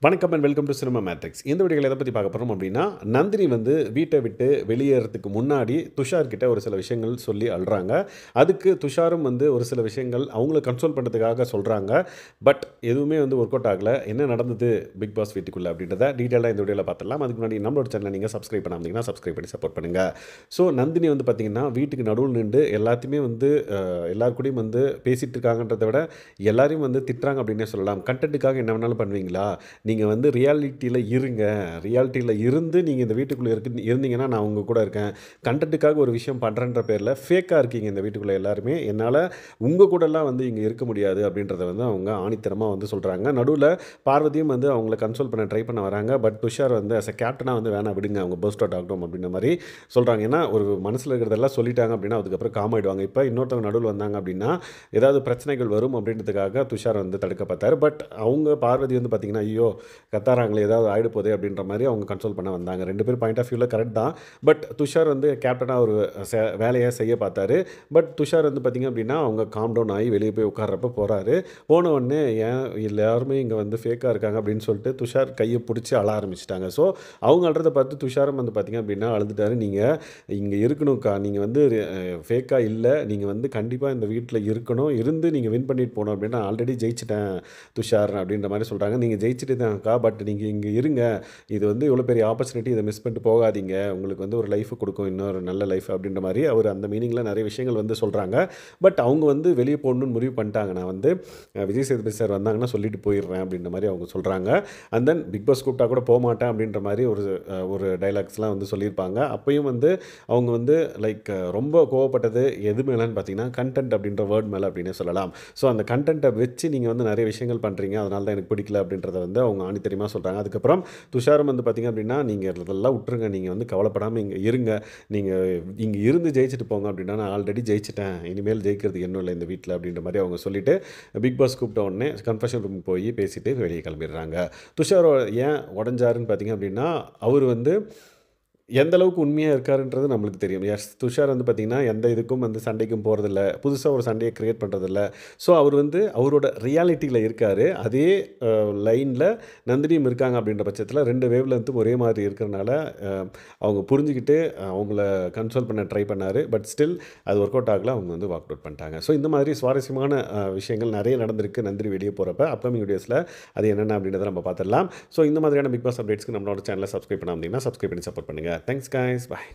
வணக்கம் and welcome to cinema matrix. இந்த வீடியோவில் எதை பற்றி பார்க்க போகிறோம் அப்படின்னா, நந்தினி வந்து வீட்டை விட்டு வெளியேறதுக்கு முன்னாடி துஷார் கிட்ட ஒரு சில விஷயங்கள் சொல்லி அழுறாங்க. அதுக்கு துஷாரும் வந்து ஒரு சில விஷயங்கள் அவங்கள கன்சோல் பண்ணுறதுக்காக சொல்கிறாங்க. பட் எதுவுமே வந்து ஒர்க் அவுட் ஆகலை. என்ன நடந்தது பிக் பாஸ் வீட்டுக்குள்ளே அப்படின்றத டீட்டெயிலாக இந்த வீடியோவில் பார்த்துடலாம். அதுக்கு முன்னாடி நம்மளோட சேனலை நீங்கள் சப்ஸ்கிரைப் பண்ணாமல் சப்ஸ்கிரைப் பண்ணி சப்போர்ட் பண்ணுங்கள். ஸோ நந்தினி வந்து பார்த்திங்கன்னா வீட்டுக்கு நடுவில் நின்று எல்லாத்தையுமே வந்து எல்லார் கூடயும் வந்து பேசிகிட்டு இருக்காங்கன்றதை விட எல்லாரையும் வந்து திட்டுறாங்க அப்படின்னே சொல்லலாம். கண்டென்ட்டுக்காக என்ன வேணாலும் பண்ணுவீங்களா? நீங்கள் வந்து ரியாலிட்டியில் இருங்க. ரியாலிட்டியில் இருந்து நீங்கள் இந்த வீட்டுக்குள்ளே இருந்தீங்கன்னா நான் உங்கள் கூட இருக்கேன். கண்டென்ட்டுக்காக ஒரு விஷயம் பண்ணுறன்ற பேரில் ஃபேக்காக இருக்கீங்க இந்த வீட்டுக்குள்ளே எல்லாருமே. என்னால் உங்கள் கூடலாம் வந்து இங்கே இருக்க முடியாது அப்படின்றத வந்து அவங்க ஆணித்தரமாக வந்து சொல்கிறாங்க. நடுவில் பார்வதியும் வந்து அவங்கள கன்சோல் பண்ண ட்ரை பண்ண வராங்க. பட் துஷார் வந்து அஸ் அ கேப்டனாக வந்து வேணாம் விடுங்க, அவங்க பர்ஸ்ட் அவுட் ஆகட்டும் அப்படின்ற மாதிரி சொல்கிறாங்க. ஏன்னா ஒரு மனசில் இருக்கிறதெல்லாம் சொல்லிட்டாங்க அப்படின்னா அதுக்கப்புறம் காம் ஆகிடுவாங்க. இப்போ இன்னொருத்தவங்க நடுவில் வந்தாங்க அப்படின்னா ஏதாவது பிரச்சனைகள் வரும் அப்படின்றதுக்காக துஷார் வந்து தடுக்க பார்த்தார். பட் அவங்க பார்வதி வந்து பார்த்திங்கன்னா ஐயோ கத்தாராங்களே ஏதாவது ஆகிடு போதே அப்படின்ற மாதிரி அவங்க கன்சோல் பண்ண வந்தாங்க. 2 பேர் பாயிண்ட் ஆஃப் வியூவில் கரெக்ட் தான். பட் துஷார் வந்து கேப்டனாக ஒரு வேலையை செய்ய பார்த்தாரு. பட் துஷார் வந்து பார்த்திங்க அப்படின்னா அவங்க காம் டவுன் ஆகி வெளியே போய் உட்கார்றப்ப போகிறாரு. போன உடனே ஏன் எல்லாருமே இங்கே வந்து ஃபேக்காக இருக்காங்க அப்படின்னு சொல்லிட்டு துஷார் கையை பிடிச்சி அழ ஆரம்பிச்சிட்டாங்க. ஸோ அவங்க அழுறதை பார்த்து துஷாரும் வந்து பார்த்திங்க அப்படின்னா அழுதுட்டாரு. நீங்கள் இங்கே இருக்கணும்க்கா, நீங்கள் வந்து ஃபேக்காக இல்லை, நீங்கள் வந்து கண்டிப்பாக இந்த வீட்டில் இருக்கணும், இருந்து நீங்கள் வின் பண்ணிட்டு போகணும் அப்படின்னா ஆல்ரெடி ஜெயிச்சிட்டேன் துஷார் அப்படின்ற மாதிரி சொல்கிறாங்க. நீங்கள் ஜெயிச்சுட்டு தான்க்கா, பட் நீங்கள் இங்கே இருங்க, இது வந்து இவ்வளோ பெரிய ஆப்பர்ச்சுனிட்டி, இதை மிஸ் பண்ணிட்டு போகாதீங்க, உங்களுக்கு வந்து ஒரு லைஃப் கொடுக்கும், இன்னொரு நல்ல லைஃப் அப்படின்ற மாதிரி அவர் அந்த மீனிங்கில் நிறைய விஷயங்கள் வந்து சொல்கிறாங்க. பட் அவங்க வந்து வெளியே போகணுன்னு முடிவு பண்ணிட்டாங்க. நான் வந்து விஜய் சேதுபதி சார் வந்தாங்கன்னா சொல்லிட்டு போயிடுறேன் அப்படின்ற மாதிரி அவங்க சொல்கிறாங்க. அண்ட் தென் பிக் பாஸ் கூப்பிட்டா கூட போக மாட்டேன் அப்படின்ற மாதிரி ஒரு டைலாக்ஸ்லாம் வந்து சொல்லியிருப்பாங்க. அப்பயும் வந்து அவங்க வந்து லைக் ரொம்ப கோவப்பட்டது எது மேலேன்னு பார்த்தீங்கன்னா கண்டென்ட் அப்படின்ற வேர்ட் மேலே அப்படின்னு சொல்லலாம். ஸோ அந்த கண்டென்ட்டை வச்சு நீங்கள் வந்து நிறைய விஷயங்கள் பண்ணுறீங்க, அதனால தான் எனக்கு பிடிக்கல அப்படின்றத வந்து அவங்க ஆணித்தரமாக சொல்கிறாங்க. அதுக்கப்புறம் துஷாரும் வந்து பார்த்திங்க அப்படின்னா நீங்கள் இதெல்லாம் விட்டுருங்க, நீங்கள் வந்து கவலைப்படாமல் இங்கே இருங்க, நீங்கள் இங்கே இருந்து ஜெயிச்சுட்டு போங்க அப்படின்னா நான் ஆல்ரெடி ஜெயிச்சிட்டேன், இனிமேல் ஜெயிக்கிறது இன்னும் இல்லை இந்த வீட்டில் அப்படின்ற மாதிரி அவங்க சொல்லிவிட்டு பிக் பாஸ் கூப்பிட்ட உடனே கன்ஃபெஷன் ரூம் போய் பேசிட்டு வெளியே கிளம்பிடுறாங்க. துஷார் ஏன் உடஞ்சாருன்னு பார்த்திங்க அப்படின்னா அவர் வந்து எந்த அளவுக்கு உண்மையாக இருக்காருன்றது நம்மளுக்கு தெரியும். துஷார் வந்து பார்த்திங்கன்னா எந்த இதுக்கும் வந்து சண்டைக்கும் போகிறதில்ல, புதுசாக ஒரு சண்டையை க்ரியேட் பண்ணுறதில்ல. ஸோ அவர் வந்து அவரோட ரியாலிட்டியில் இருக்கார். அதே லைனில் நந்தினியும் இருக்காங்க அப்படின்ற பட்சத்தில் 2 வேவ் லென்த்தும் ஒரே மாதிரி இருக்கிறனால அவங்க புரிஞ்சுக்கிட்டு அவங்கள கன்சோல் பண்ண ட்ரை பண்ணார். பட் ஸ்டில் அது ஒர்க் அவுட் ஆகல, அவங்க வந்து வாக் அவுட் பண்ணிட்டாங்க. ஸோ இந்த மாதிரி சுவாரஸ்யமான விஷயங்கள் நிறைய நடந்திருக்கு நந்தினி வெளியே போகிறப்ப. அப்கமிங் வீடியோஸில் அது என்னென்ன அப்படின்றத நம்ம பார்த்துடலாம். ஸோ இந்த மாதிரியான பிக் பாஸ் அப்டேட்ஸ்க்கு நம்மளோட சேனலை சப்ஸ்கிரைப் பண்ணாமல் சப்ஸ்கிரைப் பண்ணி சப்போர்ட் பண்ணுங்கள். Thanks guys, bye.